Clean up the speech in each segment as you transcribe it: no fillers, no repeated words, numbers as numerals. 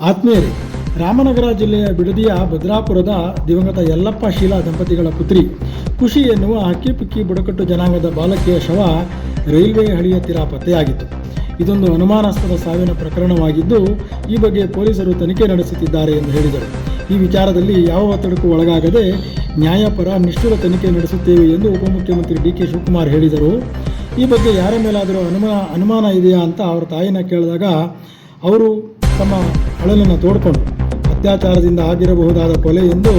ಆತ್ಮೀಯರೇ, ರಾಮನಗರ ಜಿಲ್ಲೆಯ ಬಿಡದಿಯ ಭದ್ರಾಪುರದ ದಿವಂಗತ ಯಲ್ಲಪ್ಪ ಶೀಲಾ ದಂಪತಿಗಳ ಪುತ್ರಿ ಖುಷಿ ಎನ್ನುವ ಹಕ್ಕಿಪಿಕ್ಕಿ ಬುಡಕಟ್ಟು ಜನಾಂಗದ ಬಾಲಕಿಯ ಶವ ರೈಲ್ವೆ ಹಳಿಯ ತೀರ ಪತ್ತೆಯಾಗಿತ್ತು. ಇದೊಂದು ಅನುಮಾನಾಸ್ಪದ ಸಾವಿನ ಪ್ರಕರಣವಾಗಿದ್ದು, ಈ ಬಗ್ಗೆ ಪೊಲೀಸರು ತನಿಖೆ ನಡೆಸುತ್ತಿದ್ದಾರೆ ಎಂದು ಹೇಳಿದರು. ಈ ವಿಚಾರದಲ್ಲಿ ಯಾವ ಒತ್ತಡಕ್ಕೂ ಒಳಗಾಗದೆ ನ್ಯಾಯಪರ ನಿಷ್ಠುರ ತನಿಖೆ ನಡೆಸುತ್ತೇವೆ ಎಂದು ಉಪಮುಖ್ಯಮಂತ್ರಿ ಡಿ.ಕೆ. ಶಿವಕುಮಾರ್ ಹೇಳಿದರು. ಈ ಬಗ್ಗೆ ಯಾರ ಮೇಲಾದರೂ ಅನುಮಾನ ಇದೆಯಾ ಅಂತ ಅವರ ತಾಯಿನ ಕೇಳಿದಾಗ ಅವರು ತಮ್ಮ ಅಳಲನ್ನು ತೋಡಿಕೊಂಡು ಅತ್ಯಾಚಾರದಿಂದ ಆಗಿರಬಹುದಾದ ಕೊಲೆ ಎಂದು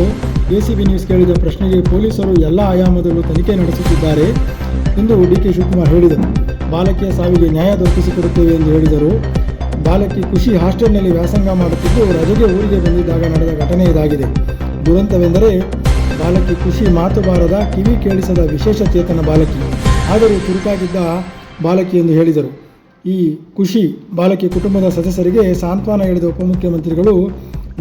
ಎಸಿಬಿ ನ್ಯೂಸ್ ಕೇಳಿದ ಪ್ರಶ್ನೆಗೆ ಪೊಲೀಸರು ಎಲ್ಲ ಆಯಾಮದಲ್ಲೂ ತನಿಖೆ ನಡೆಸುತ್ತಿದ್ದಾರೆ ಎಂದು ಡಿ.ಕೆ. ಶಿವಕುಮಾರ್ ಹೇಳಿದರು. ಬಾಲಕಿಯ ಸಾವಿಗೆ ನ್ಯಾಯ ದೊರಕಿಸಿಕೊಡುತ್ತೇವೆ ಎಂದು ಹೇಳಿದರು. ಬಾಲಕಿ ಖುಷಿ ಹಾಸ್ಟೆಲ್ನಲ್ಲಿ ವ್ಯಾಸಂಗ ಮಾಡುತ್ತಿದ್ದು ರಜೆಗೆ ಊರಿಗೆ ಬಂದಿದ್ದಾಗ ನಡೆದ ಘಟನೆ ಇದಾಗಿದೆ. ದುರಂತವೆಂದರೆ ಬಾಲಕಿ ಖುಷಿ ಮಾತು ಬಾರದ, ಕಿವಿ ಕೇಳಿಸದ ವಿಶೇಷ ಚೇತನ ಬಾಲಕಿ, ಆದರೂ ಚುರುಕಾಗಿದ್ದ ಬಾಲಕಿ ಎಂದು ಹೇಳಿದರು. ಈ ಖುಷಿ ಬಾಲಕಿ ಕುಟುಂಬದ ಸದಸ್ಯರಿಗೆ ಸಾಂತ್ವನ ಹೇಳಿದ ಉಪಮುಖ್ಯಮಂತ್ರಿಗಳು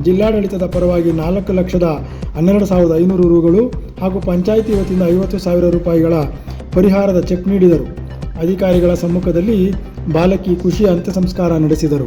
ಜಿಲ್ಲಾಡಳಿತದ ಪರವಾಗಿ 4,12,500 ರೂಗಳು ಹಾಗೂ ಪಂಚಾಯಿತಿ ವತಿಯಿಂದ 50,000 ರೂಪಾಯಿಗಳ ಪರಿಹಾರದ ಚೆಕ್ ನೀಡಿದರು. ಅಧಿಕಾರಿಗಳ ಸಮ್ಮುಖದಲ್ಲಿ ಬಾಲಕಿ ಖುಷಿ ಅಂತ್ಯ ಸಂಸ್ಕಾರ ನಡೆಸಿದರು.